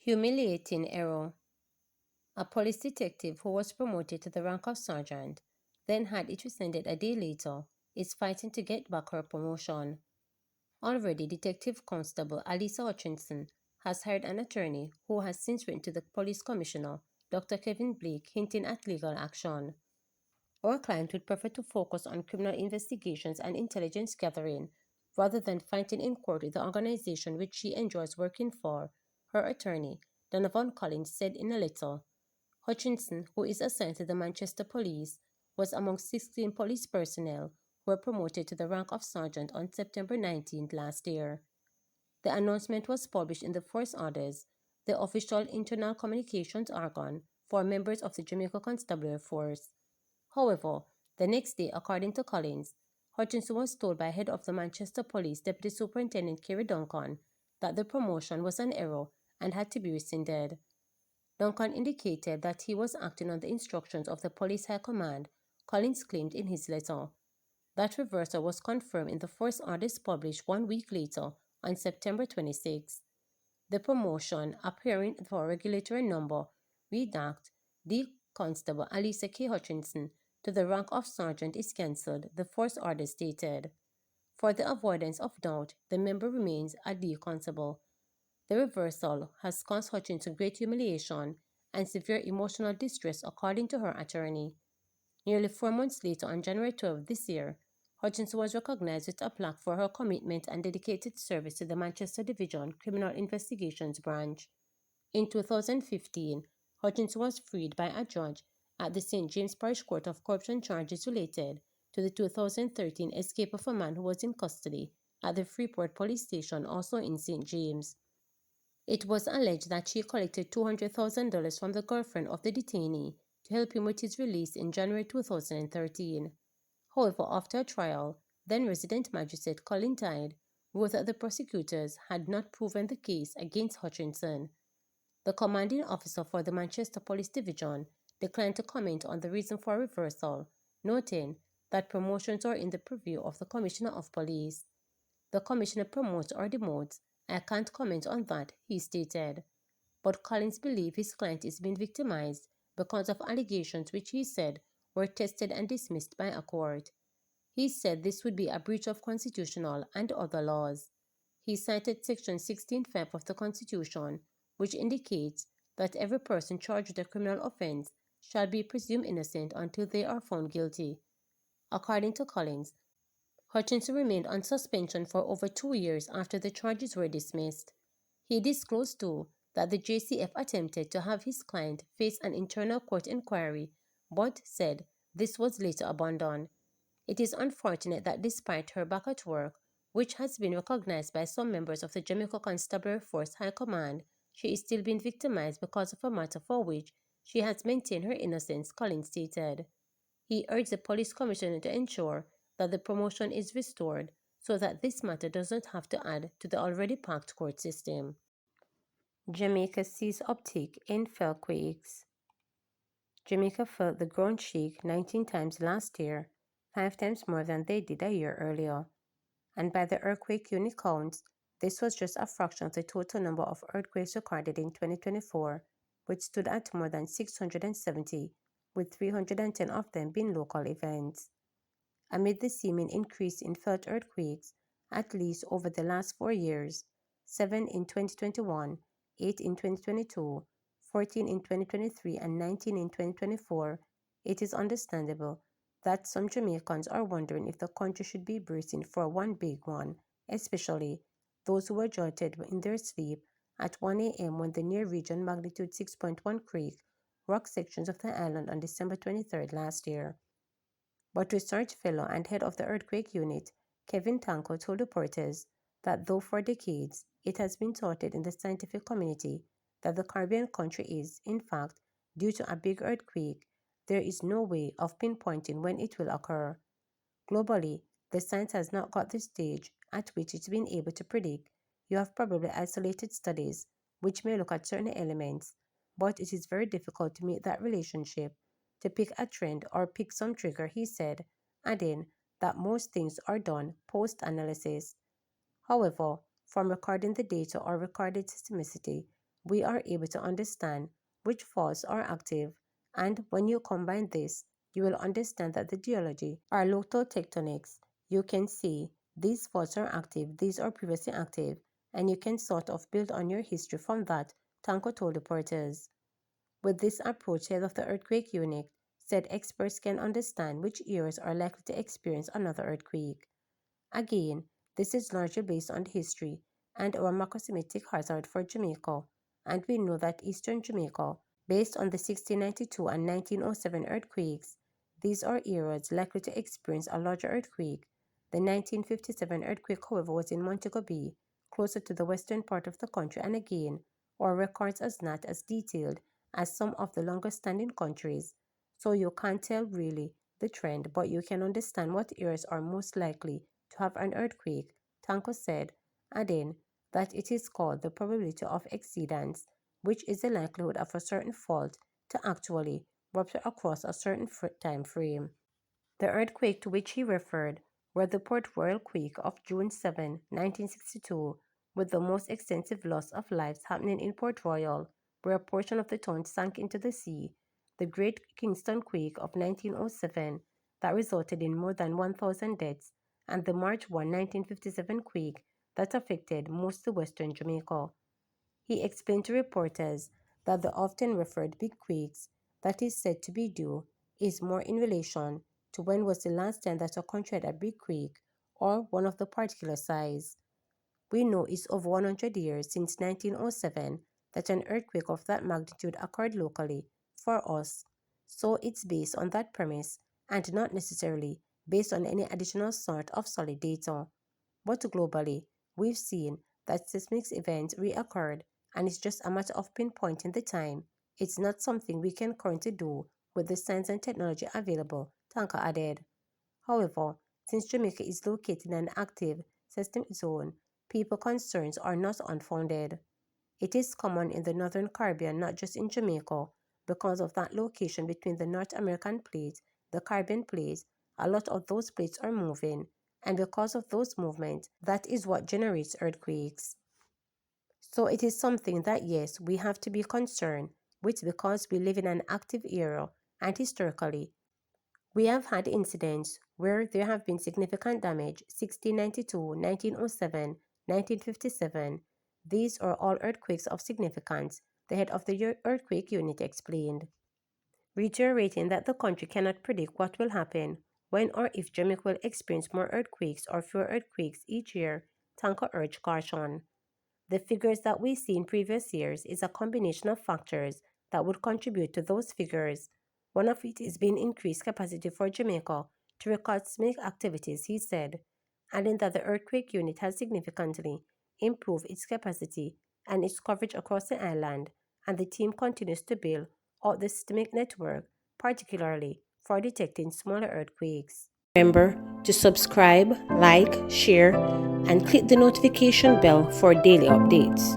Humiliating error. A police detective who was promoted to the rank of sergeant, then had it rescinded a day later, is fighting to get back her promotion. Already, Detective Constable Alisa Hutchinson has hired an attorney who has since written to the police commissioner, Dr. Kevin Blake, hinting at legal action. Our client would prefer to focus on criminal investigations and intelligence gathering rather than fighting in court with the organization which she enjoys working for, her attorney, Donovan Collins, said in a letter. Hutchinson, who is assigned to the Manchester Police, was among 16 police personnel who were promoted to the rank of sergeant on September 19th last year. The announcement was published in the Force Orders, the official internal communications organ for members of the Jamaica Constabulary Force. However, the next day, according to Collins, Hutchinson was told by head of the Manchester Police Deputy Superintendent Kerry Duncan that the promotion was an error and had to be rescinded. Duncan indicated that he was acting on the instructions of the Police High Command, Collins claimed in his letter. That reversal was confirmed in the Force Orders published 1 week later on September 26. The promotion, appearing for regulatory number, redact D. Constable Alisa K. Hutchinson to the rank of sergeant is cancelled, the Force Order stated. For the avoidance of doubt, the member remains a D. Constable. The reversal has caused Hutchinson great humiliation and severe emotional distress, according to her attorney. Nearly 4 months later, on January 12 this year, Hutchinson was recognized with a plaque for her commitment and dedicated service to the Manchester Division Criminal Investigations Branch. In 2015, Hutchinson was freed by a judge at the St. James Parish Court of corruption charges related to the 2013 escape of a man who was in custody at the Freeport Police Station, also in St. James. It was alleged that she collected $200,000 from the girlfriend of the detainee to help him with his release in January 2013. However, after a trial, then resident magistrate Colin Tide wrote that the prosecutors had not proven the case against Hutchinson. The commanding officer for the Manchester Police Division declined to comment on the reason for reversal, noting that promotions are in the purview of the Commissioner of Police. The Commissioner promotes or demotes. I can't comment on that, he stated. But Collins believes his client is being victimized because of allegations which he said were tested and dismissed by a court. He said this would be a breach of constitutional and other laws. He cited Section 16(5) of the Constitution, which indicates that every person charged with a criminal offense shall be presumed innocent until they are found guilty. According to Collins, Hutchinson remained on suspension for over 2 years after the charges were dismissed. He disclosed, too, that the JCF attempted to have his client face an internal court inquiry, but said this was later abandoned. It is unfortunate that despite her back at work, which has been recognized by some members of the Jamaica Constabulary Force High Command, she is still being victimized because of a matter for which she has maintained her innocence, Collins stated. He urged the police commissioner to ensure that the promotion is restored so that this matter does not have to add to the already packed court system. Jamaica sees uptick in earthquakes. Jamaica felt the ground shake 19 times last year, 5 times more than they did a year earlier. And by the earthquake unit counts, this was just a fraction of the total number of earthquakes recorded in 2024, which stood at more than 670, with 310 of them being local events. Amid the seeming increase in felt earthquakes, at least over the last 4 years, 7 in 2021, 8 in 2022, 14 in 2023, and 19 in 2024, it is understandable that some Jamaicans are wondering if the country should be bracing for one big one, especially those who were jolted in their sleep at 1 a.m. when the near region magnitude 6.1 quake rocked sections of the island on December 23rd last year. But research fellow and head of the earthquake unit, Kevin Tanko, told reporters that though for decades it has been touted in the scientific community that the Caribbean country is, in fact, due to a big earthquake, there is no way of pinpointing when it will occur. Globally, the science has not got the stage at which it's been able to predict. You have probably isolated studies which may look at certain elements, but it is very difficult to make that relationship to pick a trend or pick some trigger, he said, adding that most things are done post-analysis. However, from recording the data or recorded seismicity, we are able to understand which faults are active, and when you combine this, you will understand that the geology are local tectonics. You can see these faults are active, these are previously active, and you can sort of build on your history from that, Tanko told reporters. With this approach, head of the earthquake unit said experts can understand which areas are likely to experience another earthquake. Again, this is largely based on history and our macroseismic hazard for Jamaica, and we know that eastern Jamaica, based on the 1692 and 1907 earthquakes, these are areas likely to experience a larger earthquake. The 1957 earthquake, however, was in Montego Bay, closer to the western part of the country, and again, our records are not as detailed as some of the longer-standing countries, so you can't tell really the trend, but you can understand what areas are most likely to have an earthquake, Tanko said, adding that it is called the probability of exceedance, which is the likelihood of a certain fault to actually rupture across a certain time frame. The earthquake to which he referred were the Port Royal quake of June 7, 1962, with the most extensive loss of lives happening in Port Royal, where a portion of the town sank into the sea, the Great Kingston quake of 1907 that resulted in more than 1,000 deaths, and the March 1, 1957 quake that affected most of western Jamaica. He explained to reporters that the often referred big quakes that is said to be due is more in relation to when was the last time that a country had a big quake or one of the particular size. We know it's over 100 years since 1907 that an earthquake of that magnitude occurred locally for us, so it's based on that premise and not necessarily based on any additional sort of solid data. But globally, we've seen that seismic events reoccurred, and it's just a matter of pinpointing the time. It's not something we can currently do with the science and technology available, Tanka added. However, since Jamaica is located in an active seismic zone, people's concerns are not unfounded. It is common in the Northern Caribbean, not just in Jamaica, because of that location between the North American plate, the Caribbean plate. A lot of those plates are moving, and because of those movements, that is what generates earthquakes. So it is something that, yes, we have to be concerned with because we live in an active era, and historically, we have had incidents where there have been significant damage: 1692, 1907, 1957. These are all earthquakes of significance, the head of the earthquake unit explained, reiterating that the country cannot predict what will happen when or if Jamaica will experience more earthquakes or fewer earthquakes each year. Tanka urged caution. The figures that we see in previous years is a combination of factors that would contribute to those figures. One of it is being increased capacity for Jamaica to record seismic activities, he said, adding that the earthquake unit has significantly improved its capacity and its coverage across the island, and the team continues to build out the seismic network, particularly for detecting smaller earthquakes. Remember to subscribe, like, share, and click the notification bell for daily updates.